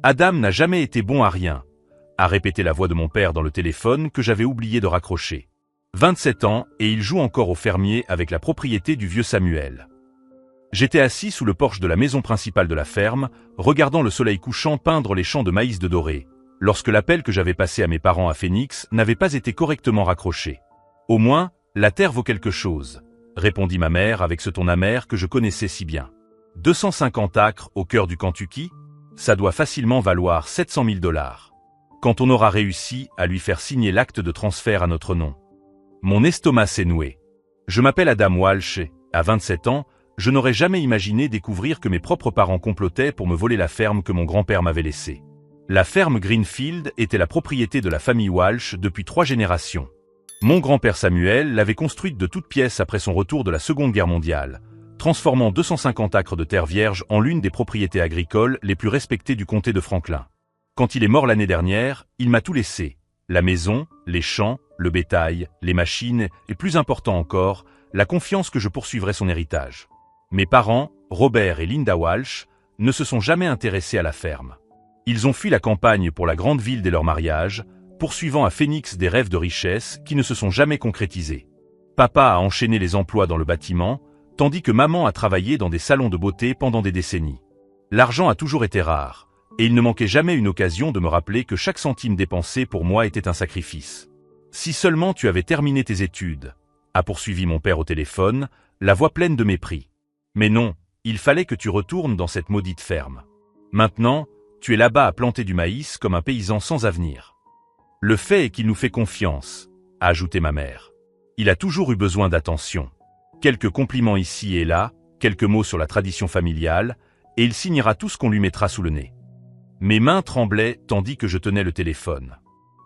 Adam n'a jamais été bon à rien, a répété la voix de mon père dans le téléphone que j'avais oublié de raccrocher. 27 ans et il joue encore au fermier avec la propriété du vieux Samuel. J'étais assis sous le porche de la maison principale de la ferme, regardant le soleil couchant peindre les champs de maïs de doré, lorsque l'appel que j'avais passé à mes parents à Phoenix n'avait pas été correctement raccroché. Au moins, la terre vaut quelque chose, répondit ma mère avec ce ton amer que je connaissais si bien. 250 acres au cœur du Kentucky, ça doit facilement valoir 700 000 $. Quand on aura réussi à lui faire signer l'acte de transfert à notre nom. Mon estomac s'est noué. Je m'appelle Adam Walsh et, à 27 ans, je n'aurais jamais imaginé découvrir que mes propres parents complotaient pour me voler la ferme que mon grand-père m'avait laissée. La ferme Greenfield était la propriété de la famille Walsh depuis 3 générations. Mon grand-père Samuel l'avait construite de toutes pièces après son retour de la Seconde Guerre mondiale, transformant 250 acres de terre vierge en l'une des propriétés agricoles les plus respectées du comté de Franklin. Quand il est mort l'année dernière, il m'a tout laissé. La maison, les champs, le bétail, les machines et plus important encore, la confiance que je poursuivrais son héritage. Mes parents, Robert et Linda Walsh, ne se sont jamais intéressés à la ferme. Ils ont fui la campagne pour la grande ville dès leur mariage, poursuivant à Phoenix des rêves de richesse qui ne se sont jamais concrétisés. Papa a enchaîné les emplois dans le bâtiment, tandis que maman a travaillé dans des salons de beauté pendant des décennies. L'argent a toujours été rare, et il ne manquait jamais une occasion de me rappeler que chaque centime dépensé pour moi était un sacrifice. Si seulement tu avais terminé tes études, a poursuivi mon père au téléphone, la voix pleine de mépris. Mais non, il fallait que tu retournes dans cette maudite ferme. Maintenant, tu es là-bas à planter du maïs comme un paysan sans avenir. Le fait est qu'il nous fait confiance, a ajouté ma mère. Il a toujours eu besoin d'attention. Quelques compliments ici et là, quelques mots sur la tradition familiale, et il signera tout ce qu'on lui mettra sous le nez. Mes mains tremblaient tandis que je tenais le téléphone.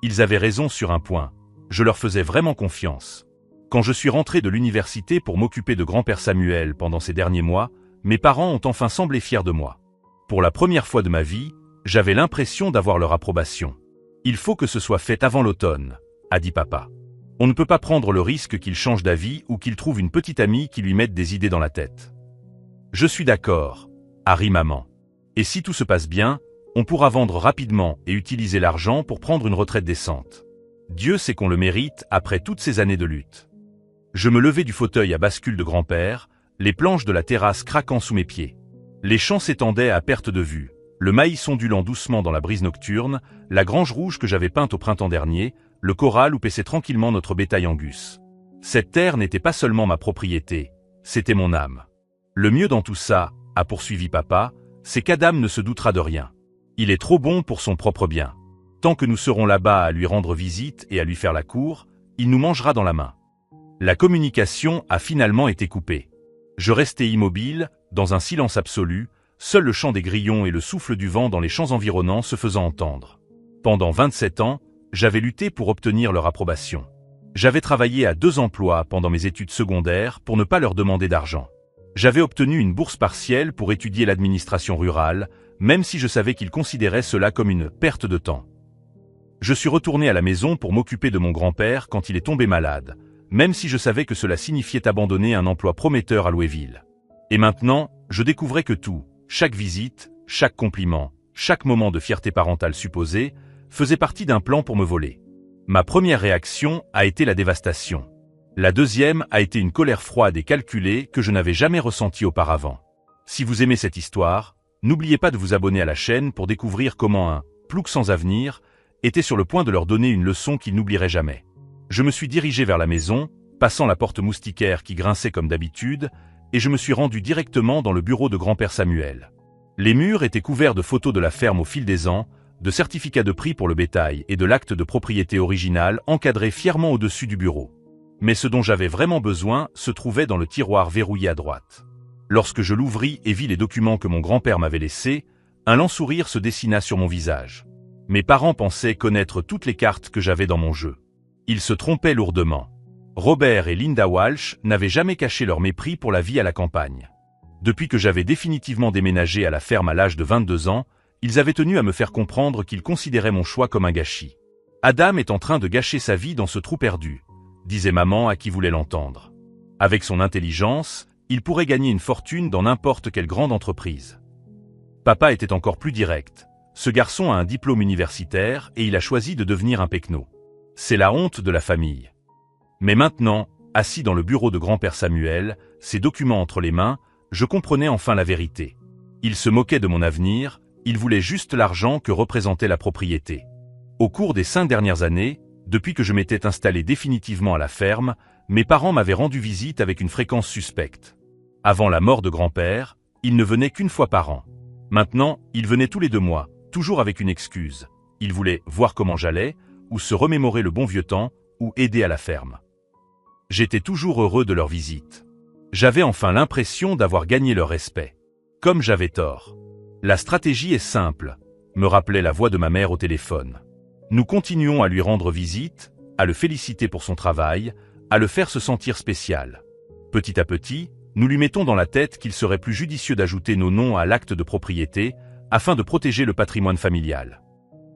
Ils avaient raison sur un point, je leur faisais vraiment confiance. Quand je suis rentré de l'université pour m'occuper de grand-père Samuel pendant ces derniers mois, mes parents ont enfin semblé fiers de moi. Pour la première fois de ma vie, j'avais l'impression d'avoir leur approbation. Il faut que ce soit fait avant l'automne, a dit papa. On ne peut pas prendre le risque qu'il change d'avis ou qu'il trouve une petite amie qui lui mette des idées dans la tête. Je suis d'accord, a ri maman. Et si tout se passe bien, on pourra vendre rapidement et utiliser l'argent pour prendre une retraite décente. Dieu sait qu'on le mérite après toutes ces années de lutte. Je me levai du fauteuil à bascule de grand-père, les planches de la terrasse craquant sous mes pieds. Les champs s'étendaient à perte de vue, le maïs ondulant doucement dans la brise nocturne, la grange rouge que j'avais peinte au printemps dernier, le corral où paissait tranquillement notre bétail Angus. Cette terre n'était pas seulement ma propriété, c'était mon âme. Le mieux dans tout ça, a poursuivi papa, c'est qu'Adam ne se doutera de rien. Il est trop bon pour son propre bien. Tant que nous serons là-bas à lui rendre visite et à lui faire la cour, il nous mangera dans la main. La communication a finalement été coupée. Je restais immobile, dans un silence absolu, seul le chant des grillons et le souffle du vent dans les champs environnants se faisant entendre. Pendant 27 ans, j'avais lutté pour obtenir leur approbation. J'avais travaillé à 2 emplois pendant mes études secondaires pour ne pas leur demander d'argent. J'avais obtenu une bourse partielle pour étudier l'administration rurale, même si je savais qu'ils considéraient cela comme une perte de temps. Je suis retourné à la maison pour m'occuper de mon grand-père quand il est tombé malade, même si je savais que cela signifiait abandonner un emploi prometteur à Louisville. Et maintenant, je découvrais que tout, chaque visite, chaque compliment, chaque moment de fierté parentale supposée, faisait partie d'un plan pour me voler. Ma première réaction a été la dévastation. La deuxième a été une colère froide et calculée que je n'avais jamais ressentie auparavant. Si vous aimez cette histoire, n'oubliez pas de vous abonner à la chaîne pour découvrir comment un plouc sans avenir était sur le point de leur donner une leçon qu'ils n'oublieraient jamais. Je me suis dirigé vers la maison, passant la porte moustiquaire qui grinçait comme d'habitude, et je me suis rendu directement dans le bureau de grand-père Samuel. Les murs étaient couverts de photos de la ferme au fil des ans, de certificats de prix pour le bétail et de l'acte de propriété original encadré fièrement au-dessus du bureau. Mais ce dont j'avais vraiment besoin se trouvait dans le tiroir verrouillé à droite. Lorsque je l'ouvris et vis les documents que mon grand-père m'avait laissés, un lent sourire se dessina sur mon visage. Mes parents pensaient connaître toutes les cartes que j'avais dans mon jeu. Ils se trompaient lourdement. Robert et Linda Walsh n'avaient jamais caché leur mépris pour la vie à la campagne. Depuis que j'avais définitivement déménagé à la ferme à l'âge de 22 ans, ils avaient tenu à me faire comprendre qu'ils considéraient mon choix comme un gâchis. Adam est en train de gâcher sa vie dans ce trou perdu, disait maman à qui voulait l'entendre. Avec son intelligence, il pourrait gagner une fortune dans n'importe quelle grande entreprise. Papa était encore plus direct. Ce garçon a un diplôme universitaire et il a choisi de devenir un pecno. C'est la honte de la famille. Mais maintenant, assis dans le bureau de grand-père Samuel, ses documents entre les mains, je comprenais enfin la vérité. Il se moquait de mon avenir, il voulait juste l'argent que représentait la propriété. Au cours des 5 dernières années, depuis que je m'étais installé définitivement à la ferme, mes parents m'avaient rendu visite avec une fréquence suspecte. Avant la mort de grand-père, il ne venait qu'une fois par an. Maintenant, il venait tous les 2 mois, toujours avec une excuse. Il voulait voir comment j'allais, ou se remémorer le bon vieux temps, ou aider à la ferme. J'étais toujours heureux de leur visite. J'avais enfin l'impression d'avoir gagné leur respect. Comme j'avais tort. La stratégie est simple, me rappelait la voix de ma mère au téléphone. Nous continuons à lui rendre visite, à le féliciter pour son travail, à le faire se sentir spécial. Petit à petit, nous lui mettons dans la tête qu'il serait plus judicieux d'ajouter nos noms à l'acte de propriété, afin de protéger le patrimoine familial.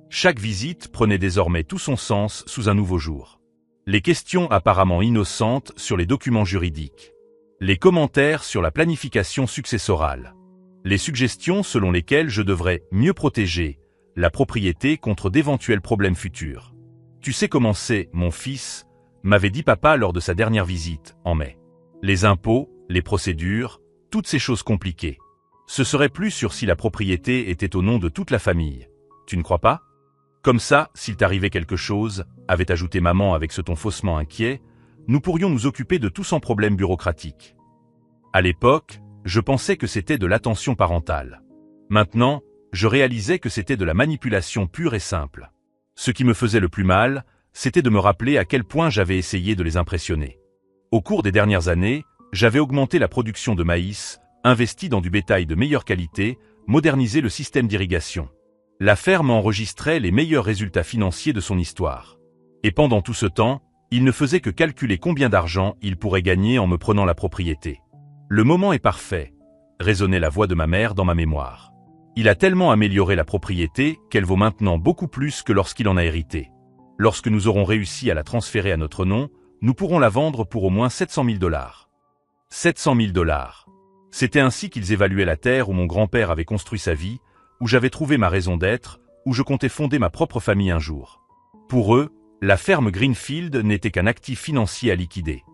Chaque visite prenait désormais tout son sens sous un nouveau jour. Les questions apparemment innocentes sur les documents juridiques. Les commentaires sur la planification successorale. Les suggestions selon lesquelles je devrais mieux protéger la propriété contre d'éventuels problèmes futurs. Tu sais comment c'est, mon fils, m'avait dit papa lors de sa dernière visite, en mai. Les impôts, les procédures, toutes ces choses compliquées. Ce serait plus sûr si la propriété était au nom de toute la famille. Tu ne crois pas? Comme ça, s'il t'arrivait quelque chose, avait ajouté maman avec ce ton faussement inquiet, nous pourrions nous occuper de tout sans problème bureaucratique. À l'époque, je pensais que c'était de l'attention parentale. Maintenant, je réalisais que c'était de la manipulation pure et simple. Ce qui me faisait le plus mal, c'était de me rappeler à quel point j'avais essayé de les impressionner. Au cours des dernières années, j'avais augmenté la production de maïs, investi dans du bétail de meilleure qualité, modernisé le système d'irrigation. La ferme enregistrait les meilleurs résultats financiers de son histoire. Et pendant tout ce temps, il ne faisait que calculer combien d'argent il pourrait gagner en me prenant la propriété. Le moment est parfait, résonnait la voix de ma mère dans ma mémoire. Il a tellement amélioré la propriété qu'elle vaut maintenant beaucoup plus que lorsqu'il en a hérité. Lorsque nous aurons réussi à la transférer à notre nom, nous pourrons la vendre pour au moins 700 000 $. 700 000 $. C'était ainsi qu'ils évaluaient la terre où mon grand-père avait construit sa vie, où j'avais trouvé ma raison d'être, où je comptais fonder ma propre famille un jour. Pour eux, la ferme Greenfield n'était qu'un actif financier à liquider.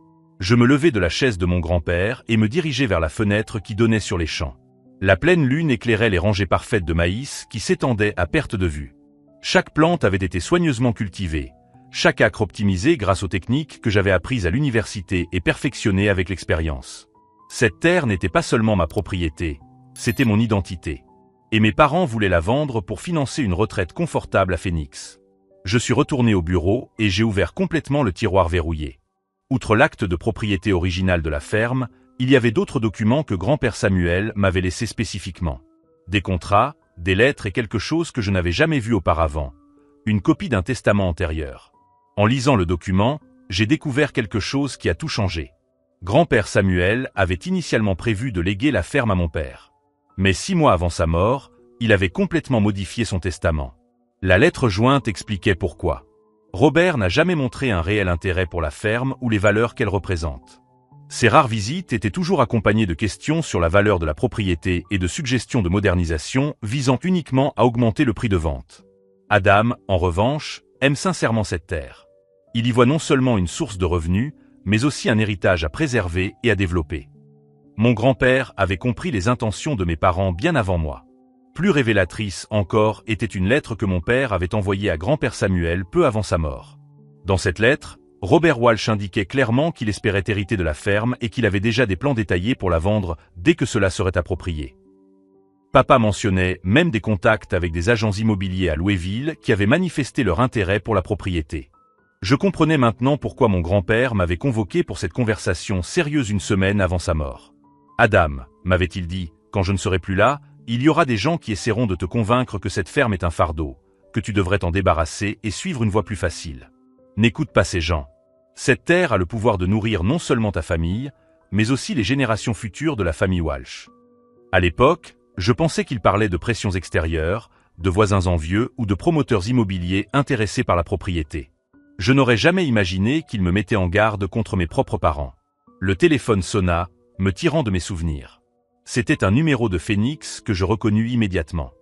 Je me levai de la chaise de mon grand-père et me dirigeai vers la fenêtre qui donnait sur les champs. La pleine lune éclairait les rangées parfaites de maïs qui s'étendaient à perte de vue. Chaque plante avait été soigneusement cultivée, chaque acre optimisé grâce aux techniques que j'avais apprises à l'université et perfectionnées avec l'expérience. Cette terre n'était pas seulement ma propriété, c'était mon identité. Et mes parents voulaient la vendre pour financer une retraite confortable à Phoenix. Je suis retourné au bureau et j'ai ouvert complètement le tiroir verrouillé. Outre l'acte de propriété original de la ferme, il y avait d'autres documents que grand-père Samuel m'avait laissés spécifiquement. Des contrats, des lettres et quelque chose que je n'avais jamais vu auparavant. Une copie d'un testament antérieur. En lisant le document, j'ai découvert quelque chose qui a tout changé. Grand-père Samuel avait initialement prévu de léguer la ferme à mon père. Mais 6 mois avant sa mort, il avait complètement modifié son testament. La lettre jointe expliquait pourquoi. Robert n'a jamais montré un réel intérêt pour la ferme ou les valeurs qu'elle représente. Ses rares visites étaient toujours accompagnées de questions sur la valeur de la propriété et de suggestions de modernisation visant uniquement à augmenter le prix de vente. Adam, en revanche, aime sincèrement cette terre. Il y voit non seulement une source de revenus, mais aussi un héritage à préserver et à développer. Mon grand-père avait compris les intentions de mes parents bien avant moi. Plus révélatrice encore était une lettre que mon père avait envoyée à grand-père Samuel peu avant sa mort. Dans cette lettre, Robert Walsh indiquait clairement qu'il espérait hériter de la ferme et qu'il avait déjà des plans détaillés pour la vendre dès que cela serait approprié. Papa mentionnait même des contacts avec des agents immobiliers à Louisville qui avaient manifesté leur intérêt pour la propriété. Je comprenais maintenant pourquoi mon grand-père m'avait convoqué pour cette conversation sérieuse une semaine avant sa mort. Adam, m'avait-il dit, quand je ne serai plus là, il y aura des gens qui essaieront de te convaincre que cette ferme est un fardeau, que tu devrais t'en débarrasser et suivre une voie plus facile. N'écoute pas ces gens. Cette terre a le pouvoir de nourrir non seulement ta famille, mais aussi les générations futures de la famille Walsh. À l'époque, je pensais qu'il parlait de pressions extérieures, de voisins envieux ou de promoteurs immobiliers intéressés par la propriété. Je n'aurais jamais imaginé qu'il me mettait en garde contre mes propres parents. Le téléphone sonna, me tirant de mes souvenirs. C'était un numéro de Phoenix que je reconnus immédiatement.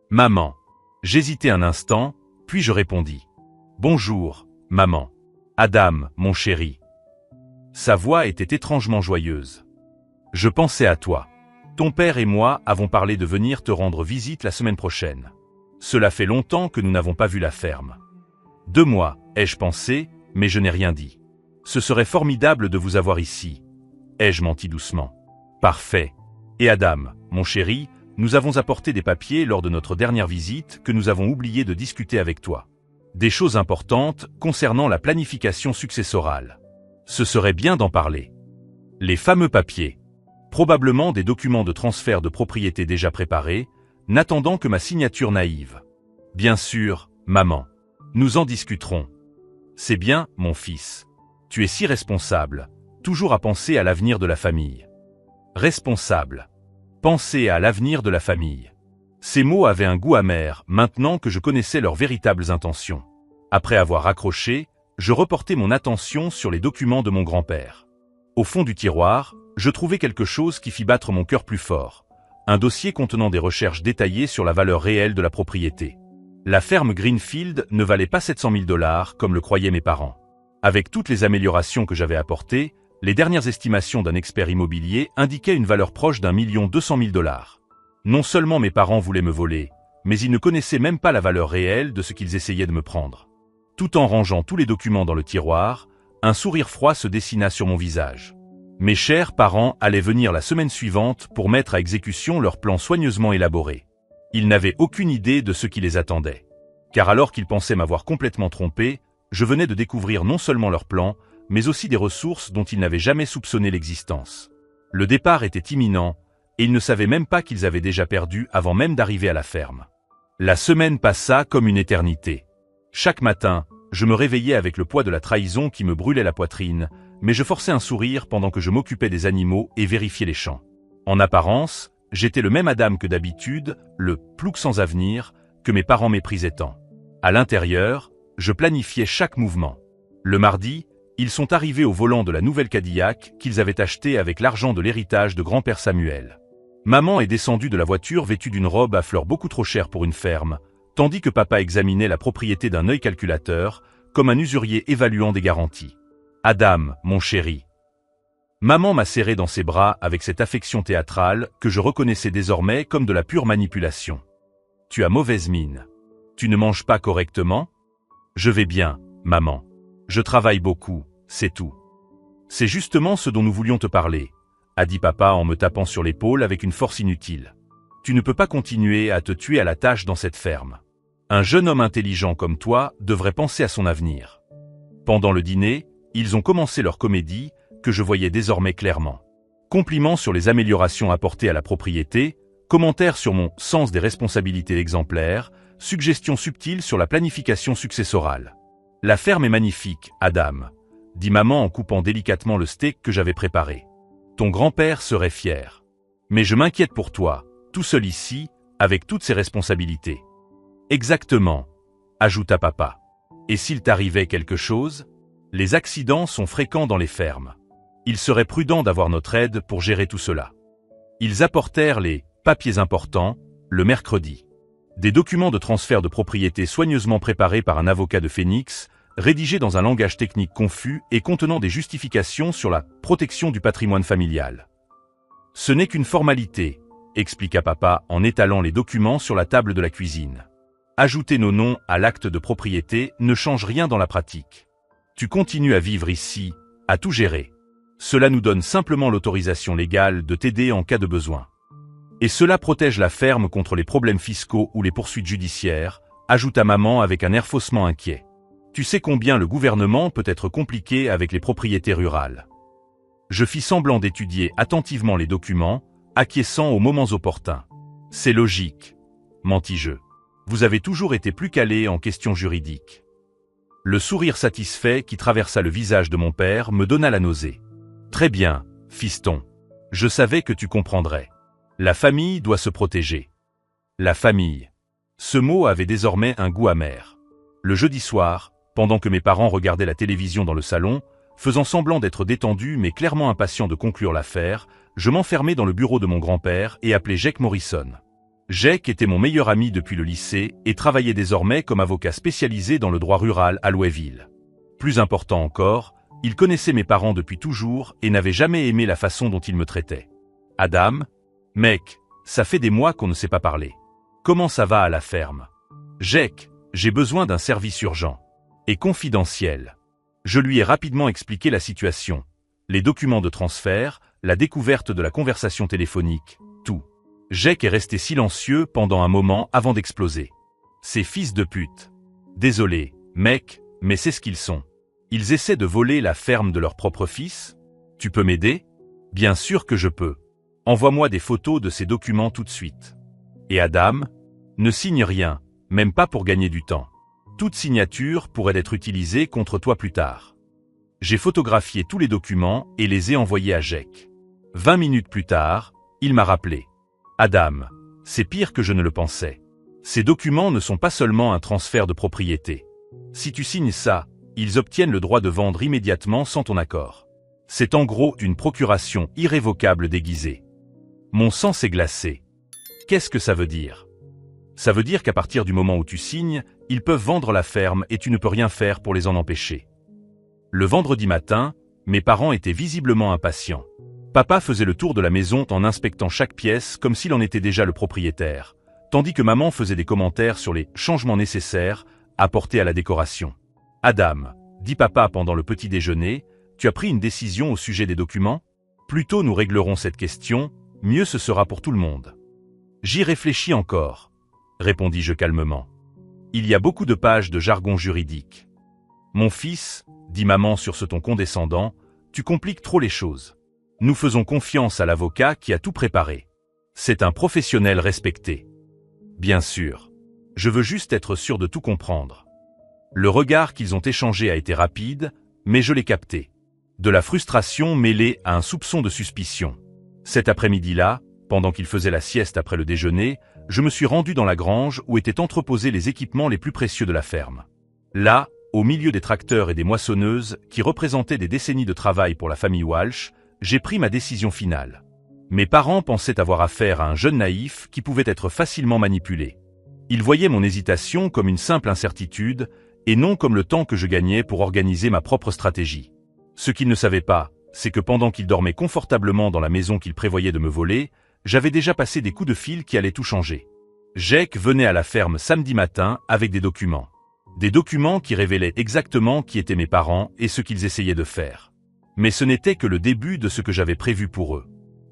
Maman. J'hésitai un instant, puis je répondis. « Bonjour, maman. Adam, mon chéri. » Sa voix était étrangement joyeuse. « Je pensais à toi. Ton père et moi avons parlé de venir te rendre visite la semaine prochaine. Cela fait longtemps que nous n'avons pas vu la ferme. 2 mois, ai-je pensé, mais je n'ai rien dit. Ce serait formidable de vous avoir ici. Ai-je menti doucement? Parfait. Et Adam, mon chéri, nous avons apporté des papiers lors de notre dernière visite que nous avons oublié de discuter avec toi. Des choses importantes concernant la planification successorale. Ce serait bien d'en parler. Les fameux papiers. Probablement des documents de transfert de propriété déjà préparés, n'attendant que ma signature naïve. Bien sûr, maman. Nous en discuterons. C'est bien, mon fils. Tu es si responsable, toujours à penser à l'avenir de la famille. Responsable. Penser à l'avenir de la famille. Ces mots avaient un goût amer maintenant que je connaissais leurs véritables intentions. Après avoir raccroché, je reportai mon attention sur les documents de mon grand-père. Au fond du tiroir, je trouvai quelque chose qui fit battre mon cœur plus fort. Un dossier contenant des recherches détaillées sur la valeur réelle de la propriété. La ferme Greenfield ne valait pas 700 000 $ comme le croyaient mes parents. Avec toutes les améliorations que j'avais apportées, les dernières estimations d'un expert immobilier indiquaient une valeur proche d'1 200 000 $. Non seulement mes parents voulaient me voler, mais ils ne connaissaient même pas la valeur réelle de ce qu'ils essayaient de me prendre. Tout en rangeant tous les documents dans le tiroir, un sourire froid se dessina sur mon visage. Mes chers parents allaient venir la semaine suivante pour mettre à exécution leur plan soigneusement élaboré. Ils n'avaient aucune idée de ce qui les attendait. Car alors qu'ils pensaient m'avoir complètement trompé, je venais de découvrir non seulement leur plan, mais aussi des ressources dont ils n'avaient jamais soupçonné l'existence. Le départ était imminent, et ils ne savaient même pas qu'ils avaient déjà perdu avant même d'arriver à la ferme. La semaine passa comme une éternité. Chaque matin, je me réveillais avec le poids de la trahison qui me brûlait la poitrine, mais je forçais un sourire pendant que je m'occupais des animaux et vérifiais les champs. En apparence, j'étais le même Adam que d'habitude, le « plouc sans avenir » que mes parents méprisaient tant. À l'intérieur, je planifiais chaque mouvement. Le mardi, ils sont arrivés au volant de la nouvelle Cadillac qu'ils avaient achetée avec l'argent de l'héritage de grand-père Samuel. Maman est descendue de la voiture vêtue d'une robe à fleurs beaucoup trop chère pour une ferme, tandis que papa examinait la propriété d'un œil calculateur, comme un usurier évaluant des garanties. Adam, mon chéri. Maman m'a serré dans ses bras avec cette affection théâtrale que je reconnaissais désormais comme de la pure manipulation. Tu as mauvaise mine. Tu ne manges pas correctement? Je vais bien, maman. Je travaille beaucoup, c'est tout. C'est justement ce dont nous voulions te parler, a dit papa en me tapant sur l'épaule avec une force inutile. Tu ne peux pas continuer à te tuer à la tâche dans cette ferme. Un jeune homme intelligent comme toi devrait penser à son avenir. Pendant le dîner, ils ont commencé leur comédie, que je voyais désormais clairement. Compliments sur les améliorations apportées à la propriété, commentaires sur mon sens des responsabilités exemplaires, suggestions subtiles sur la planification successorale. La ferme est magnifique, Adam, dit maman en coupant délicatement le steak que j'avais préparé. Ton grand-père serait fier. Mais je m'inquiète pour toi, tout seul ici, avec toutes ces responsabilités. Exactement, ajouta papa. Et s'il t'arrivait quelque chose? Les accidents sont fréquents dans les fermes. Il serait prudent d'avoir notre aide pour gérer tout cela. Ils apportèrent les papiers importants le mercredi. Des documents de transfert de propriété soigneusement préparés par un avocat de Phoenix, rédigés dans un langage technique confus et contenant des justifications sur la protection du patrimoine familial. Ce n'est qu'une formalité, expliqua papa en étalant les documents sur la table de la cuisine. Ajouter nos noms à l'acte de propriété ne change rien dans la pratique. Tu continues à vivre ici, à tout gérer. Cela nous donne simplement l'autorisation légale de t'aider en cas de besoin. Et cela protège la ferme contre les problèmes fiscaux ou les poursuites judiciaires, ajouta maman avec un air faussement inquiet. Tu sais combien le gouvernement peut être compliqué avec les propriétés rurales. Je fis semblant d'étudier attentivement les documents, acquiesçant aux moments opportuns. C'est logique, mentis-je. Vous avez toujours été plus calé en questions juridiques. Le sourire satisfait qui traversa le visage de mon père me donna la nausée. Très bien, fiston. Je savais que tu comprendrais. La famille doit se protéger. La famille. Ce mot avait désormais un goût amer. Le jeudi soir, pendant que mes parents regardaient la télévision dans le salon, faisant semblant d'être détendus mais clairement impatients de conclure l'affaire, je m'enfermai dans le bureau de mon grand-père et appelai Jake Morrison. Jake était mon meilleur ami depuis le lycée et travaillait désormais comme avocat spécialisé dans le droit rural à Louisville. Plus important encore, il connaissait mes parents depuis toujours et n'avait jamais aimé la façon dont ils me traitaient. Adam, mec, ça fait des mois qu'on ne s'est pas parlé. Comment ça va à la ferme? Jake, j'ai besoin d'un service urgent et confidentiel. Je lui ai rapidement expliqué la situation, les documents de transfert, la découverte de la conversation téléphonique, tout. Jake est resté silencieux pendant un moment avant d'exploser. Ces fils de pute. Désolé, mec, mais c'est ce qu'ils sont. Ils essaient de voler la ferme de leur propre fils? Tu peux m'aider? Bien sûr que je peux. Envoie-moi des photos de ces documents tout de suite. Et Adam? Ne signe rien, même pas pour gagner du temps. Toute signature pourrait être utilisée contre toi plus tard. J'ai photographié tous les documents et les ai envoyés à Jake. 20 minutes plus tard, il m'a rappelé. Adam, c'est pire que je ne le pensais. Ces documents ne sont pas seulement un transfert de propriété. Si tu signes ça, ils obtiennent le droit de vendre immédiatement sans ton accord. C'est en gros une procuration irrévocable déguisée. Mon sang s'est glacé. Qu'est-ce que ça veut dire? Ça veut dire qu'à partir du moment où tu signes, ils peuvent vendre la ferme et tu ne peux rien faire pour les en empêcher. Le vendredi matin, mes parents étaient visiblement impatients. Papa faisait le tour de la maison en inspectant chaque pièce comme s'il en était déjà le propriétaire, tandis que maman faisait des commentaires sur les changements nécessaires apportés à la décoration. Adam, dit papa pendant le petit déjeuner, tu as pris une décision au sujet des documents? Plus tôt nous réglerons cette question, mieux ce sera pour tout le monde. J'y réfléchis encore, répondis-je calmement. Il y a beaucoup de pages de jargon juridique. Mon fils, dit maman sur ce ton condescendant, tu compliques trop les choses. Nous faisons confiance à l'avocat qui a tout préparé. C'est un professionnel respecté. Bien sûr. Je veux juste être sûr de tout comprendre. Le regard qu'ils ont échangé a été rapide, mais je l'ai capté. De la frustration mêlée à un soupçon de suspicion. Cet après-midi-là, pendant qu'il faisait la sieste après le déjeuner, je me suis rendu dans la grange où étaient entreposés les équipements les plus précieux de la ferme. Là, au milieu des tracteurs et des moissonneuses qui représentaient des décennies de travail pour la famille Walsh, j'ai pris ma décision finale. Mes parents pensaient avoir affaire à un jeune naïf qui pouvait être facilement manipulé. Ils voyaient mon hésitation comme une simple incertitude et non comme le temps que je gagnais pour organiser ma propre stratégie. Ce qu'ils ne savaient pas, c'est que pendant qu'ils dormaient confortablement dans la maison qu'ils prévoyaient de me voler, j'avais déjà passé des coups de fil qui allaient tout changer. Jake venait à la ferme samedi matin avec des documents. Des documents qui révélaient exactement qui étaient mes parents et ce qu'ils essayaient de faire. Mais ce n'était que le début de ce que j'avais prévu pour eux.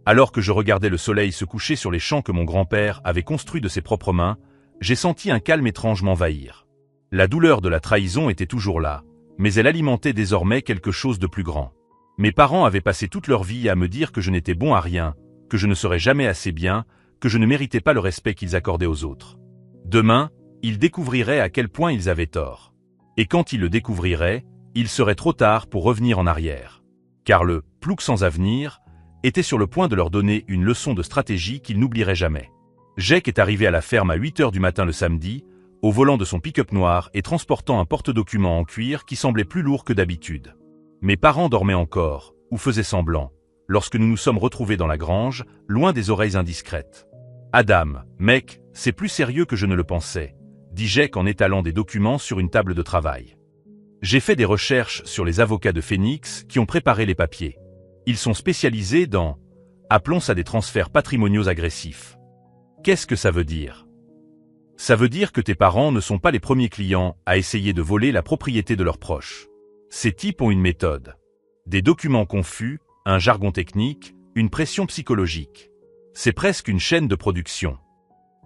Alors que je regardais le soleil se coucher sur les champs que mon grand-père avait construits de ses propres mains, j'ai senti un calme étrange m'envahir. La douleur de la trahison était toujours là, mais elle alimentait désormais quelque chose de plus grand. Mes parents avaient passé toute leur vie à me dire que je n'étais bon à rien, que je ne serais jamais assez bien, que je ne méritais pas le respect qu'ils accordaient aux autres. Demain, ils découvriraient à quel point ils avaient tort. Et quand ils le découvriraient, il serait trop tard pour revenir en arrière. Car le « plouc sans avenir » était sur le point de leur donner une leçon de stratégie qu'ils n'oublieraient jamais. Jake est arrivé à la ferme à 8 heures du matin le samedi, au volant de son pick-up noir et transportant un porte-documents en cuir qui semblait plus lourd que d'habitude. Mes parents dormaient encore, ou faisaient semblant, lorsque nous nous sommes retrouvés dans la grange, loin des oreilles indiscrètes. « Adam, mec, c'est plus sérieux que je ne le pensais », dit Jake en étalant des documents sur une table de travail. J'ai fait des recherches sur les avocats de Phoenix qui ont préparé les papiers. Ils sont spécialisés dans, appelons ça des transferts patrimoniaux agressifs. Qu'est-ce que ça veut dire? Ça veut dire que tes parents ne sont pas les premiers clients à essayer de voler la propriété de leurs proches. Ces types ont une méthode. Des documents confus, un jargon technique, une pression psychologique. C'est presque une chaîne de production.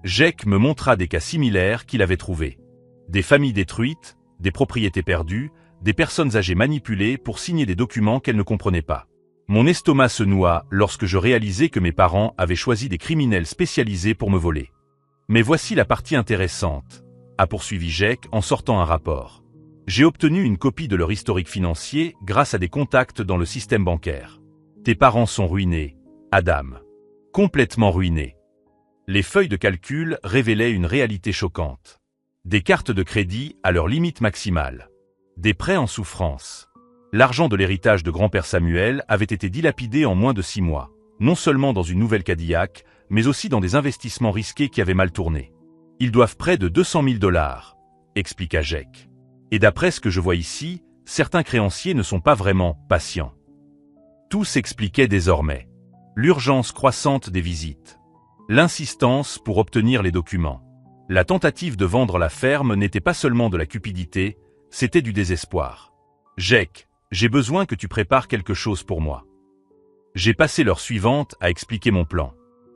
Jake me montra des cas similaires qu'il avait trouvés. Des familles détruites, des propriétés perdues, des personnes âgées manipulées pour signer des documents qu'elles ne comprenaient pas. Mon estomac se noua lorsque je réalisai que mes parents avaient choisi des criminels spécialisés pour me voler. Mais voici la partie intéressante, a poursuivi Jake en sortant un rapport. J'ai obtenu une copie de leur historique financier grâce à des contacts dans le système bancaire. Tes parents sont ruinés, Adam. Complètement ruinés. Les feuilles de calcul révélaient une réalité choquante. Des cartes de crédit à leur limite maximale. Des prêts en souffrance. L'argent de l'héritage de grand-père Samuel avait été dilapidé en moins de 6 mois, non seulement dans une nouvelle Cadillac, mais aussi dans des investissements risqués qui avaient mal tourné. Ils doivent près de 200 000 $, expliqua Jake. Et d'après ce que je vois ici, certains créanciers ne sont pas vraiment patients. Tout s'expliquait désormais. L'urgence croissante des visites. L'insistance pour obtenir les documents. La tentative de vendre la ferme n'était pas seulement de la cupidité, c'était du désespoir. Jake, j'ai besoin que tu prépares quelque chose pour moi. J'ai passé l'heure suivante à expliquer mon plan.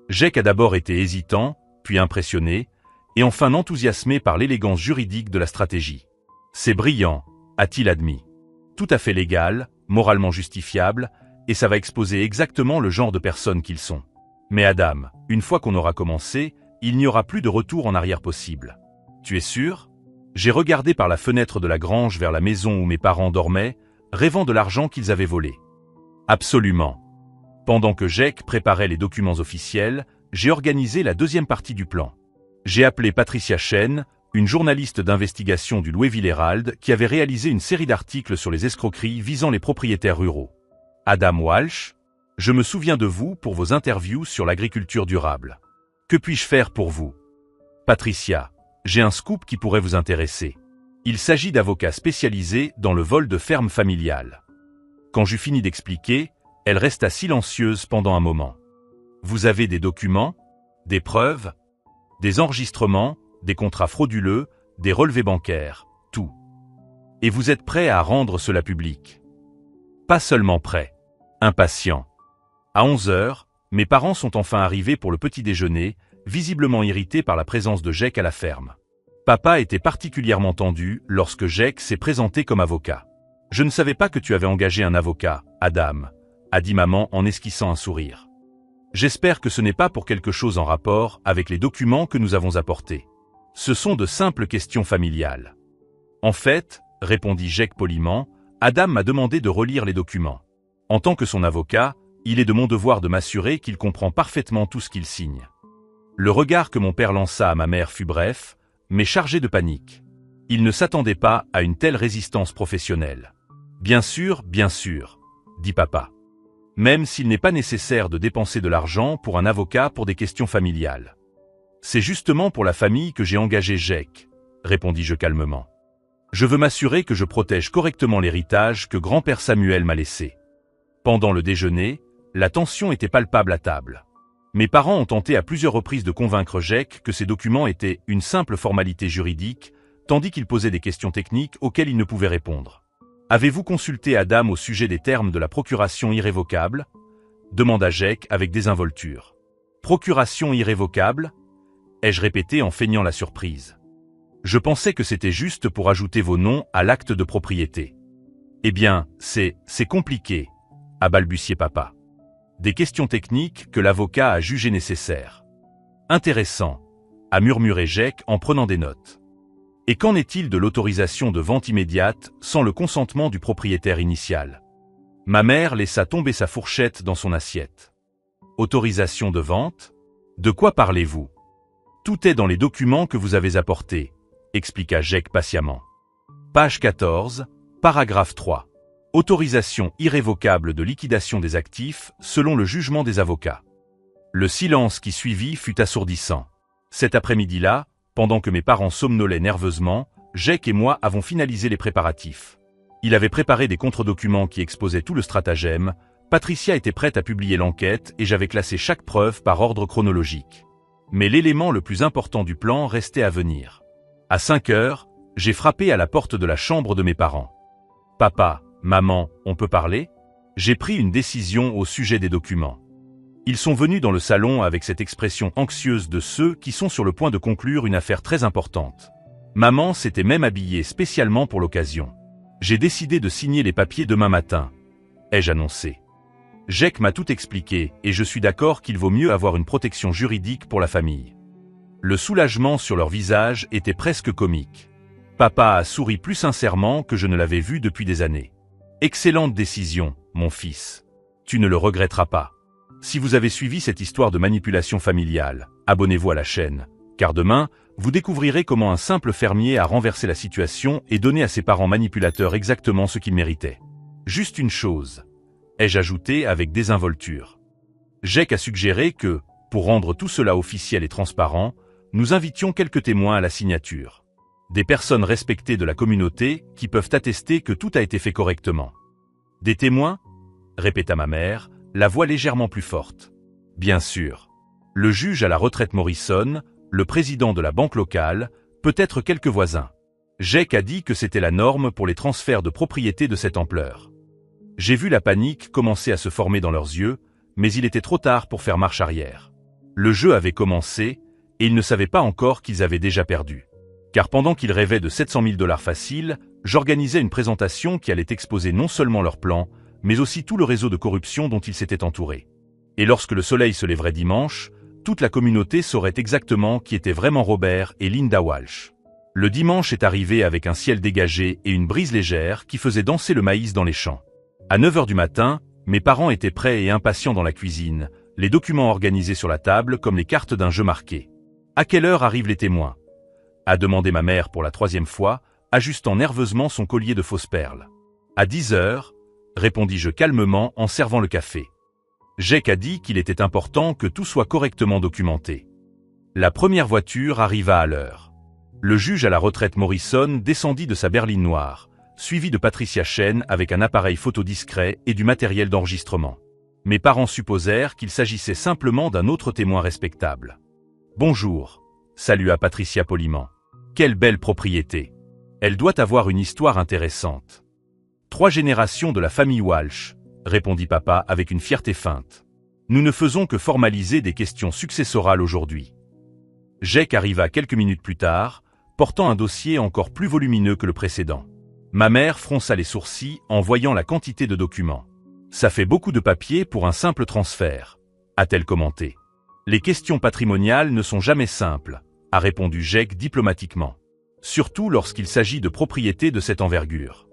Jake a d'abord été hésitant, puis impressionné, et enfin enthousiasmé par l'élégance juridique de la stratégie. C'est brillant, a-t-il admis. Tout à fait légal, moralement justifiable, et ça va exposer exactement le genre de personnes qu'ils sont. Mais Adam, une fois qu'on aura commencé, il n'y aura plus de retour en arrière possible. Tu es sûr? J'ai regardé par la fenêtre de la grange vers la maison où mes parents dormaient, rêvant de l'argent qu'ils avaient volé. Absolument. Pendant que Jake préparait les documents officiels, j'ai organisé la deuxième partie du plan. J'ai appelé Patricia Chen, une journaliste d'investigation du Louisville Herald qui avait réalisé une série d'articles sur les escroqueries visant les propriétaires ruraux. Adam Walsh, je me souviens de vous pour vos interviews sur l'agriculture durable. Que puis-je faire pour vous? Patricia, j'ai un scoop qui pourrait vous intéresser. Il s'agit d'avocats spécialisés dans le vol de fermes familiales. Quand j'eus fini d'expliquer, elle resta silencieuse pendant un moment. Vous avez des documents, des preuves, des enregistrements, des contrats frauduleux, des relevés bancaires, tout. Et vous êtes prêt à rendre cela public? Pas seulement prêt, impatient. À 11 heures, mes parents sont enfin arrivés pour le petit déjeuner, visiblement irrités par la présence de Jake à la ferme. Papa était particulièrement tendu lorsque Jake s'est présenté comme avocat. « Je ne savais pas que tu avais engagé un avocat, Adam », a dit maman en esquissant un sourire. « J'espère que ce n'est pas pour quelque chose en rapport avec les documents que nous avons apportés. Ce sont de simples questions familiales. » En fait, répondit Jake poliment, Adam m'a demandé de relire les documents. En tant que son avocat, il est de mon devoir de m'assurer qu'il comprend parfaitement tout ce qu'il signe. Le regard que mon père lança à ma mère fut bref, mais chargé de panique. Il ne s'attendait pas à une telle résistance professionnelle. « bien sûr, dit papa. Même s'il n'est pas nécessaire de dépenser de l'argent pour un avocat pour des questions familiales. C'est justement pour la famille que j'ai engagé Jake, répondis-je calmement. Je veux m'assurer que je protège correctement l'héritage que grand-père Samuel m'a laissé. Pendant le déjeuner, la tension était palpable à table. Mes parents ont tenté à plusieurs reprises de convaincre Jake que ces documents étaient une simple formalité juridique, tandis qu'il posait des questions techniques auxquelles il ne pouvait répondre. « Avez-vous consulté Adam au sujet des termes de la procuration irrévocable » demanda Jake avec désinvolture. « Procuration irrévocable » ai-je répété en feignant la surprise. Je pensais que c'était juste pour ajouter vos noms à l'acte de propriété. « Eh bien, c'est compliqué » a balbutié papa. Des questions techniques que l'avocat a jugées nécessaires. « Intéressant » a murmuré Jake en prenant des notes. « Et qu'en est-il de l'autorisation de vente immédiate sans le consentement du propriétaire initial » Ma mère laissa tomber sa fourchette dans son assiette. « Autorisation de vente ? De quoi parlez-vous ? Tout est dans les documents que vous avez apportés, expliqua Jake patiemment. Page 14, paragraphe 3. Autorisation irrévocable de liquidation des actifs selon le jugement des avocats. Le silence qui suivit fut assourdissant. Cet après-midi-là, pendant que mes parents somnolaient nerveusement, Jake et moi avons finalisé les préparatifs. Il avait préparé des contre-documents qui exposaient tout le stratagème, Patricia était prête à publier l'enquête et j'avais classé chaque preuve par ordre chronologique. Mais l'élément le plus important du plan restait à venir. À 5 heures, j'ai frappé à la porte de la chambre de mes parents. « Papa, maman, on peut parler ?» J'ai pris une décision au sujet des documents. Ils sont venus dans le salon avec cette expression anxieuse de ceux qui sont sur le point de conclure une affaire très importante. Maman s'était même habillée spécialement pour l'occasion. « J'ai décidé de signer les papiers demain matin », ai-je annoncé. Jake m'a tout expliqué et je suis d'accord qu'il vaut mieux avoir une protection juridique pour la famille. Le soulagement sur leur visage était presque comique. Papa a souri plus sincèrement que je ne l'avais vu depuis des années. Excellente décision, mon fils. Tu ne le regretteras pas. Si vous avez suivi cette histoire de manipulation familiale, abonnez-vous à la chaîne, car demain, vous découvrirez comment un simple fermier a renversé la situation et donné à ses parents manipulateurs exactement ce qu'ils méritaient. Juste une chose, ai-je ajouté avec désinvolture. Jake a suggéré que, Pour rendre tout cela officiel et transparent, nous invitions quelques témoins à la signature. Des personnes respectées de la communauté qui peuvent attester que tout a été fait correctement. Des témoins ? Répéta ma mère, la voix légèrement plus forte. Bien sûr. Le juge à la retraite Morrison, le président de la banque locale, peut-être quelques voisins. Jake a dit que c'était la norme pour les transferts de propriété de cette ampleur. J'ai vu la panique commencer à se former dans leurs yeux, mais il était trop tard pour faire marche arrière. Le jeu avait commencé, et ils ne savaient pas encore qu'ils avaient déjà perdu. Car pendant qu'ils rêvaient de 700 000 $ faciles, j'organisais une présentation qui allait exposer non seulement leur plan, mais aussi tout le réseau de corruption dont ils s'étaient entourés. Et lorsque le soleil se lèverait dimanche, toute la communauté saurait exactement qui étaient vraiment Robert et Linda Walsh. Le dimanche est arrivé avec un ciel dégagé et une brise légère qui faisait danser le maïs dans les champs. À 9 h du matin, mes parents étaient prêts et impatients dans la cuisine, les documents organisés sur la table comme les cartes d'un jeu marqué. « À quelle heure arrivent les témoins ?» a demandé ma mère pour la 3e fois, ajustant nerveusement son collier de fausses perles. « À 10 h, répondis-je calmement en servant le café. Jake a dit qu'il était important que tout soit correctement documenté. La première voiture arriva à l'heure. Le juge à la retraite Morrison descendit de sa berline noire, suivi de Patricia Chen avec un appareil photo discret et du matériel d'enregistrement. Mes parents supposèrent qu'il s'agissait simplement d'un autre témoin respectable. « Bonjour », salua Patricia poliment. « Quelle belle propriété. Elle doit avoir une histoire intéressante. » 3 générations de la famille Walsh, répondit papa avec une fierté feinte. Nous ne faisons que formaliser des questions successorales aujourd'hui. Jake arriva quelques minutes plus tard, portant un dossier encore plus volumineux que le précédent. Ma mère fronça les sourcils en voyant la quantité de documents. Ça fait beaucoup de papier pour un simple transfert, a-t-elle commenté. Les questions patrimoniales ne sont jamais simples, a répondu Jake diplomatiquement. Surtout lorsqu'il s'agit de propriétés de cette envergure.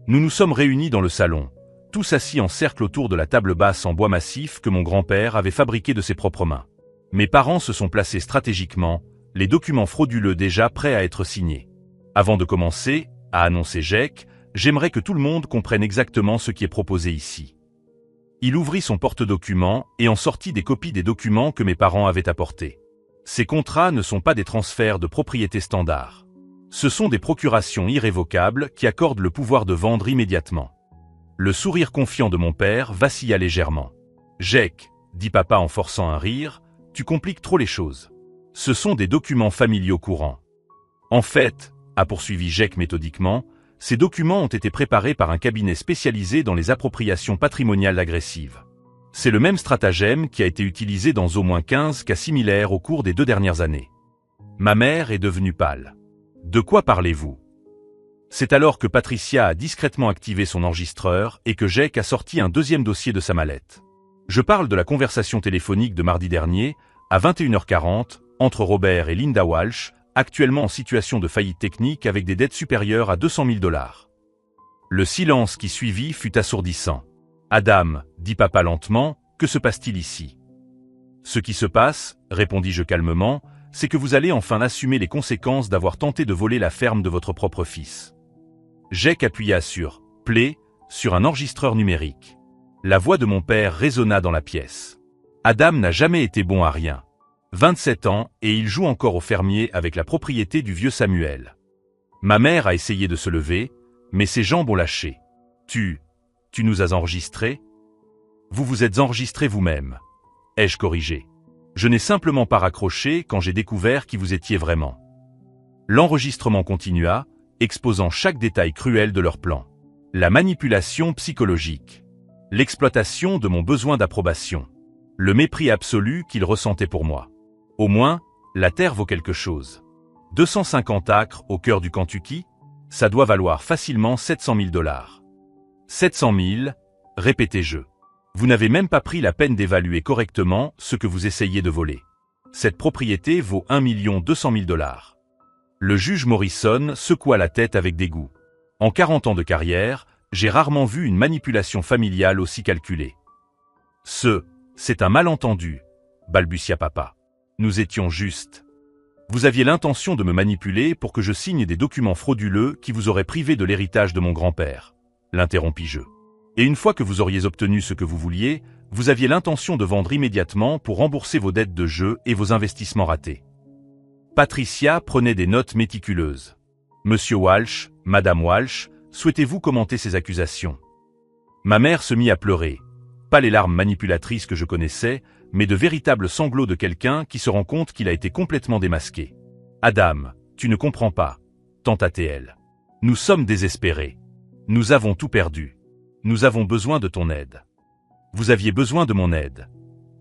Nous nous sommes réunis dans le salon, tous assis en cercle autour de la table basse en bois massif que mon grand-père avait fabriquée de ses propres mains. Mes parents se sont placés stratégiquement, les documents frauduleux déjà prêts à être signés. Avant de commencer, a annoncé Jake, j'aimerais que tout le monde comprenne exactement ce qui est proposé ici. Il ouvrit son porte-documents et en sortit des copies des documents que mes parents avaient apportés. Ces contrats ne sont pas des transferts de propriété standard. Ce sont des procurations irrévocables qui accordent le pouvoir de vendre immédiatement. Le sourire confiant de mon père vacilla légèrement. « Jake, dit papa en forçant un rire, tu compliques trop les choses. Ce sont des documents familiaux courants. » En fait, a poursuivi Jake méthodiquement, ces documents ont été préparés par un cabinet spécialisé dans les appropriations patrimoniales agressives. C'est le même stratagème qui a été utilisé dans au moins 15 cas similaires au cours des 2 dernières années. Ma mère est devenue pâle. « De quoi parlez-vous » C'est alors que Patricia a discrètement activé son enregistreur et que Jake a sorti un 2e dossier de sa mallette. Je parle de la conversation téléphonique de mardi dernier, à 21 h 40, entre Robert et Linda Walsh, actuellement en situation de faillite technique avec des dettes supérieures à 200 000 $. Le silence qui suivit fut assourdissant. « Adam, dit papa lentement, que se passe-t-il ici ?»« Ce qui se passe, répondis-je calmement, c'est que vous allez enfin assumer les conséquences d'avoir tenté de voler la ferme de votre propre fils. » Jake appuya sur « Play » sur un enregistreur numérique. La voix de mon père résonna dans la pièce. Adam n'a jamais été bon à rien. 27 ans et il joue encore au fermier avec la propriété du vieux Samuel. Ma mère a essayé de se lever, mais ses jambes ont lâché. Tu nous as enregistrés ? Vous vous êtes enregistré vous-même. Ai-je corrigé ? Je n'ai simplement pas raccroché quand j'ai découvert qui vous étiez vraiment. L'enregistrement continua, exposant chaque détail cruel de leur plan. La manipulation psychologique. L'exploitation de mon besoin d'approbation. Le mépris absolu qu'ils ressentaient pour moi. Au moins, la terre vaut quelque chose. 250 acres au cœur du Kentucky, ça doit valoir facilement 700 000 $. 700 000, répétai-je. Vous n'avez même pas pris la peine d'évaluer correctement ce que vous essayez de voler. Cette propriété vaut 1 200 000 $. Le juge Morrison secoua la tête avec dégoût. En 40 ans de carrière, j'ai rarement vu une manipulation familiale aussi calculée. C'est un malentendu, balbutia papa. Nous étions justes. Vous aviez l'intention de me manipuler pour que je signe des documents frauduleux qui vous auraient privé de l'héritage de mon grand-père, l'interrompis-je. Et une fois que vous auriez obtenu ce que vous vouliez, Vous aviez l'intention de vendre immédiatement pour rembourser vos dettes de jeu et vos investissements ratés. Patricia prenait des notes méticuleuses. Monsieur Walsh, Madame Walsh, souhaitez-vous commenter ces accusations? Ma mère se mit à pleurer. Pas les larmes manipulatrices que je connaissais, mais de véritables sanglots de quelqu'un qui se rend compte qu'il a été complètement démasqué. Adam, tu ne comprends pas, tenta-t-elle. Nous sommes désespérés. Nous avons tout perdu. Nous avons besoin de ton aide. Vous aviez besoin de mon aide.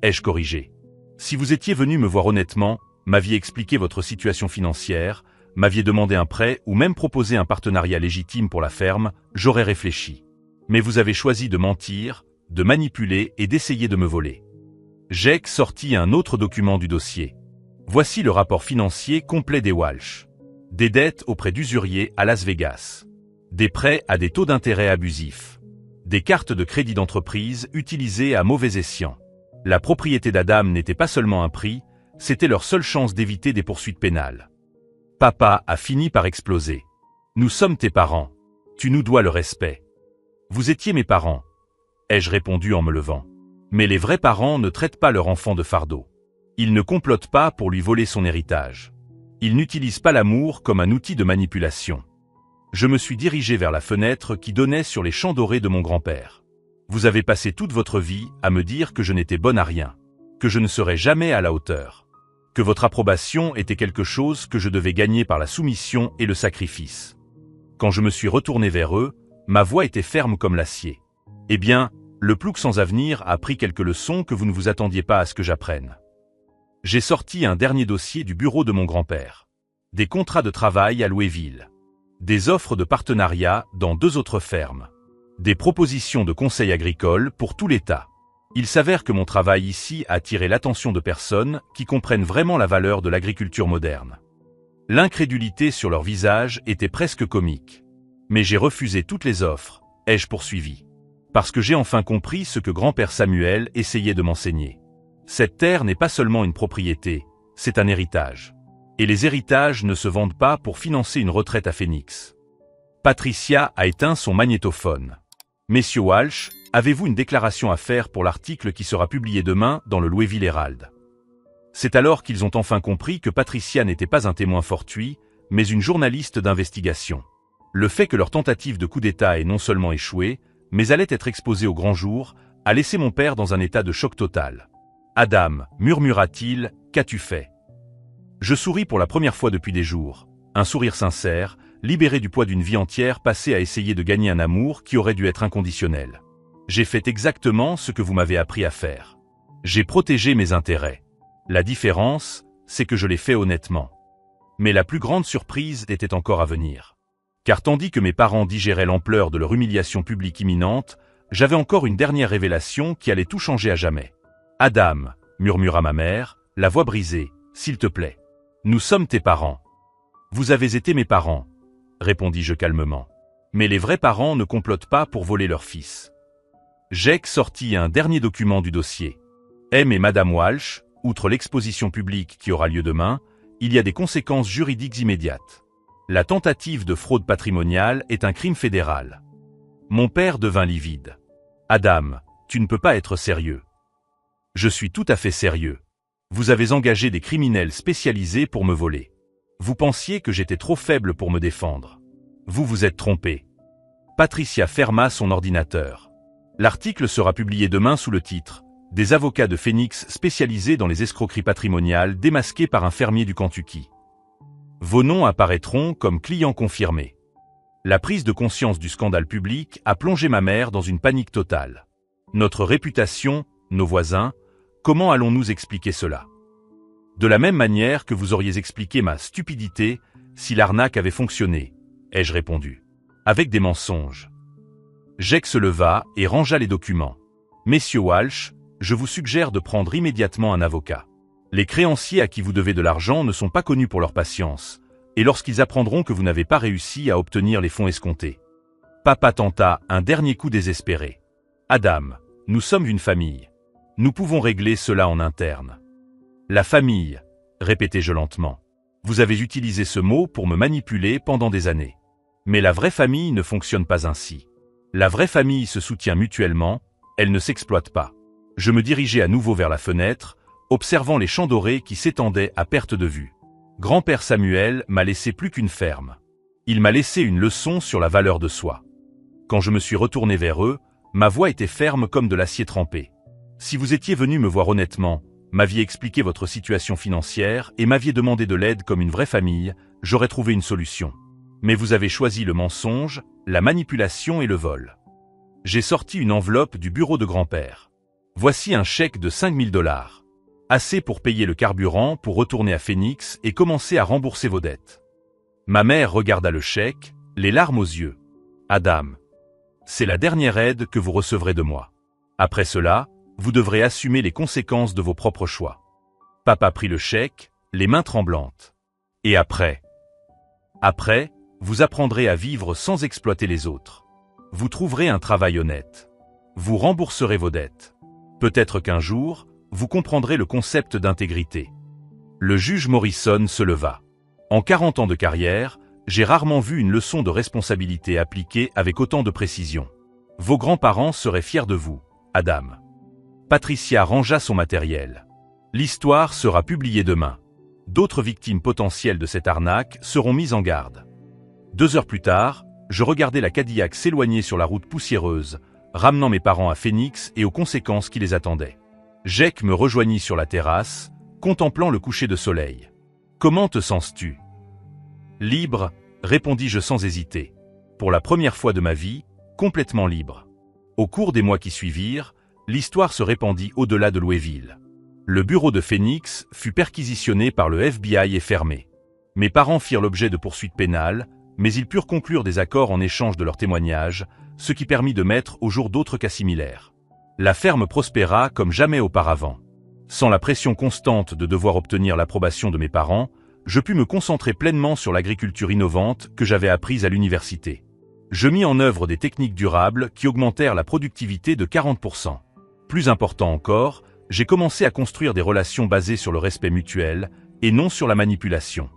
Ai-je corrigé? Si vous étiez venu me voir honnêtement, m'aviez expliqué votre situation financière, m'aviez demandé un prêt ou même proposé un partenariat légitime pour la ferme, j'aurais réfléchi. Mais vous avez choisi de mentir, de manipuler et d'essayer de me voler. Jake sortit un autre document du dossier. Voici le rapport financier complet des Walsh. Des dettes auprès d'usuriers à Las Vegas. Des prêts à des taux d'intérêt abusifs. Des cartes de crédit d'entreprise utilisées à mauvais escient. La propriété d'Adam n'était pas seulement un prix, c'était leur seule chance d'éviter des poursuites pénales. Papa a fini par exploser. Nous sommes tes parents. Tu nous dois le respect. Vous étiez mes parents, ai-je répondu en me levant. Mais les vrais parents ne traitent pas leur enfant de fardeau. Ils ne complotent pas pour lui voler son héritage. Ils n'utilisent pas l'amour comme un outil de manipulation. Je me suis dirigé vers la fenêtre qui donnait sur les champs dorés de mon grand-père. Vous avez passé toute votre vie à me dire que je n'étais bonne à rien, que je ne serais jamais à la hauteur, que votre approbation était quelque chose que je devais gagner par la soumission et le sacrifice. Quand je me suis retourné vers eux, ma voix était ferme comme l'acier. Eh bien, le plouc sans avenir a appris quelques leçons que vous ne vous attendiez pas à ce que j'apprenne. J'ai sorti un dernier dossier du bureau de mon grand-père. Des contrats de travail à Louisville. Des offres de partenariat dans 2 autres fermes. Des propositions de conseils agricoles pour tout l'État. Il s'avère que mon travail ici a attiré l'attention de personnes qui comprennent vraiment la valeur de l'agriculture moderne. L'incrédulité sur leur visage était presque comique. Mais j'ai refusé toutes les offres, ai-je poursuivi. Parce que j'ai enfin compris ce que grand-père Samuel essayait de m'enseigner. Cette terre n'est pas seulement une propriété, c'est un héritage. Et les héritages ne se vendent pas pour financer une retraite à Phoenix. Patricia a éteint son magnétophone. Messieurs Walsh, avez-vous une déclaration à faire pour l'article qui sera publié demain dans le Louisville Herald? C'est alors qu'ils ont enfin compris que Patricia n'était pas un témoin fortuit, mais une journaliste d'investigation. Le fait que leur tentative de coup d'État ait non seulement échoué, mais allait être exposée au grand jour, a laissé mon père dans un état de choc total. « Adam, murmura-t-il, qu'as-tu fait ?» Je souris pour la première fois depuis des jours, un sourire sincère, libéré du poids d'une vie entière passée à essayer de gagner un amour qui aurait dû être inconditionnel. J'ai fait exactement ce que vous m'avez appris à faire. J'ai protégé mes intérêts. La différence, c'est que je l'ai fait honnêtement. Mais la plus grande surprise était encore à venir. Car tandis que mes parents digéraient l'ampleur de leur humiliation publique imminente, j'avais encore une dernière révélation qui allait tout changer à jamais. « Adam, murmura ma mère, la voix brisée, s'il te plaît. Nous sommes tes parents. » « Vous avez été mes parents, répondis-je calmement. Mais les vrais parents ne complotent pas pour voler leur fils. Jake sortit un dernier document du dossier. M et Madame Walsh, outre l'exposition publique qui aura lieu demain, il y a des conséquences juridiques immédiates. La tentative de fraude patrimoniale est un crime fédéral. Mon père devint livide. Adam, tu ne peux pas être sérieux. Je suis tout à fait sérieux. Vous avez engagé des criminels spécialisés pour me voler. Vous pensiez que j'étais trop faible pour me défendre. Vous vous êtes trompé. Patricia ferma son ordinateur. L'article sera publié demain sous le titre « Des avocats de Phoenix spécialisés dans les escroqueries patrimoniales démasqués par un fermier du Kentucky ». Vos noms apparaîtront comme clients confirmés. La prise de conscience du scandale public a plongé ma mère dans une panique totale. Notre réputation, nos voisins, comment allons-nous expliquer cela ? De la même manière que vous auriez expliqué ma stupidité si l'arnaque avait fonctionné, ai-je répondu. Avec des mensonges. Jake se leva et rangea les documents. Messieurs Walsh, je vous suggère de prendre immédiatement un avocat. Les créanciers à qui vous devez de l'argent ne sont pas connus pour leur patience, et lorsqu'ils apprendront que vous n'avez pas réussi à obtenir les fonds escomptés. Papa tenta un dernier coup désespéré. Adam, nous sommes une famille. Nous pouvons régler cela en interne. La famille, répétai-je lentement. Vous avez utilisé ce mot pour me manipuler pendant des années. Mais la vraie famille ne fonctionne pas ainsi. La vraie famille se soutient mutuellement, elle ne s'exploite pas. Je me dirigeai à nouveau vers la fenêtre, observant les champs dorés qui s'étendaient à perte de vue. Grand-père Samuel m'a laissé plus qu'une ferme. Il m'a laissé une leçon sur la valeur de soi. Quand je me suis retourné vers eux, ma voix était ferme comme de l'acier trempé. Si vous étiez venu me voir honnêtement, m'aviez expliqué votre situation financière et m'aviez demandé de l'aide comme une vraie famille, j'aurais trouvé une solution. Mais vous avez choisi le mensonge, la manipulation et le vol. J'ai sorti une enveloppe du bureau de grand-père. Voici un chèque de 5 000 $. Assez pour payer le carburant pour retourner à Phoenix et commencer à rembourser vos dettes. Ma mère regarda le chèque, les larmes aux yeux. Adam, c'est la dernière aide que vous recevrez de moi. Après cela, vous devrez assumer les conséquences de vos propres choix. Papa prit le chèque, les mains tremblantes. Et après, vous apprendrez à vivre sans exploiter les autres. Vous trouverez un travail honnête. Vous rembourserez vos dettes. Peut-être qu'un jour, vous comprendrez le concept d'intégrité. Le juge Morrison se leva. En 40 ans de carrière, j'ai rarement vu une leçon de responsabilité appliquée avec autant de précision. Vos grands-parents seraient fiers de vous, Adam. Patricia rangea son matériel. L'histoire sera publiée demain. D'autres victimes potentielles de cette arnaque seront mises en garde. 2 heures plus tard, je regardais la Cadillac s'éloigner sur la route poussiéreuse, ramenant mes parents à Phoenix et aux conséquences qui les attendaient. Jake me rejoignit sur la terrasse, contemplant le coucher de soleil. « Comment te sens-tu » ? « Libre, répondis-je sans hésiter. Pour la première fois de ma vie, complètement libre. Au cours des mois qui suivirent, l'histoire se répandit au-delà de Louisville. Le bureau de Phoenix fut perquisitionné par le FBI et fermé. Mes parents firent l'objet de poursuites pénales, mais ils purent conclure des accords en échange de leurs témoignages, ce qui permit de mettre au jour d'autres cas similaires. La ferme prospéra comme jamais auparavant. Sans la pression constante de devoir obtenir l'approbation de mes parents, je pus me concentrer pleinement sur l'agriculture innovante que j'avais apprise à l'université. Je mis en œuvre des techniques durables qui augmentèrent la productivité de 40%. Plus important encore, j'ai commencé à construire des relations basées sur le respect mutuel et non sur la manipulation.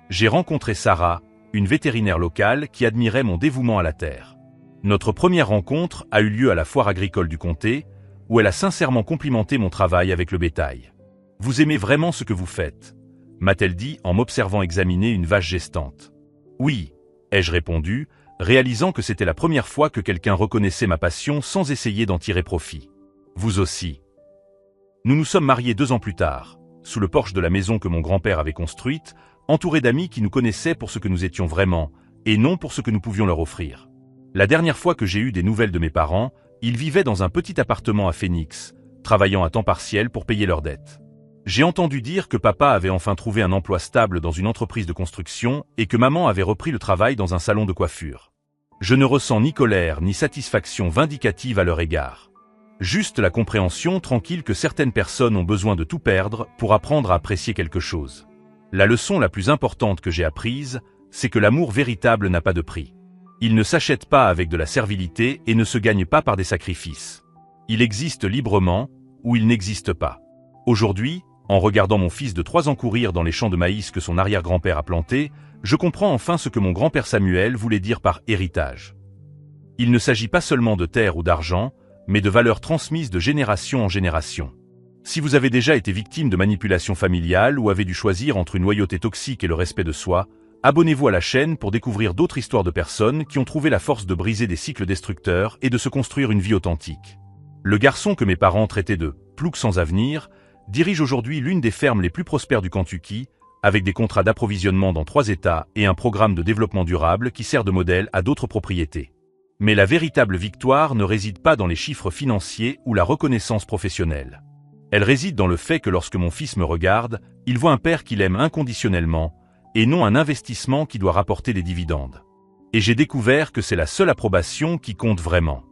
J'ai rencontré Sarah, une vétérinaire locale qui admirait mon dévouement à la terre. Notre première rencontre a eu lieu à la foire agricole du comté, où elle a sincèrement complimenté mon travail avec le bétail. « Vous aimez vraiment ce que vous faites ?» m'a-t-elle dit en m'observant examiner une vache gestante. « Oui », ai-je répondu, réalisant que c'était la première fois que quelqu'un reconnaissait ma passion sans essayer d'en tirer profit. « Vous aussi. » Nous nous sommes mariés 2 ans plus tard, sous le porche de la maison que mon grand-père avait construite, entourés d'amis qui nous connaissaient pour ce que nous étions vraiment, et non pour ce que nous pouvions leur offrir. La dernière fois que j'ai eu des nouvelles de mes parents, ils vivaient dans un petit appartement à Phoenix, travaillant à temps partiel pour payer leurs dettes. J'ai entendu dire que papa avait enfin trouvé un emploi stable dans une entreprise de construction et que maman avait repris le travail dans un salon de coiffure. Je ne ressens ni colère ni satisfaction vindicative à leur égard. Juste la compréhension tranquille que certaines personnes ont besoin de tout perdre pour apprendre à apprécier quelque chose. La leçon la plus importante que j'ai apprise, c'est que l'amour véritable n'a pas de prix. Il ne s'achète pas avec de la servilité et ne se gagne pas par des sacrifices. Il existe librement ou il n'existe pas. Aujourd'hui, en regardant mon fils de 3 ans courir dans les champs de maïs que son arrière-grand-père a plantés, je comprends enfin ce que mon grand-père Samuel voulait dire par héritage. Il ne s'agit pas seulement de terre ou d'argent, mais de valeurs transmises de génération en génération. Si vous avez déjà été victime de manipulation familiale ou avez dû choisir entre une loyauté toxique et le respect de soi, abonnez-vous à la chaîne pour découvrir d'autres histoires de personnes qui ont trouvé la force de briser des cycles destructeurs et de se construire une vie authentique. Le garçon que mes parents traitaient de « plouc sans avenir » dirige aujourd'hui l'une des fermes les plus prospères du Kentucky, avec des contrats d'approvisionnement dans 3 États et un programme de développement durable qui sert de modèle à d'autres propriétés. Mais la véritable victoire ne réside pas dans les chiffres financiers ou la reconnaissance professionnelle. Elle réside dans le fait que lorsque mon fils me regarde, il voit un père qu'il aime inconditionnellement, et non un investissement qui doit rapporter des dividendes. Et j'ai découvert que c'est la seule approbation qui compte vraiment.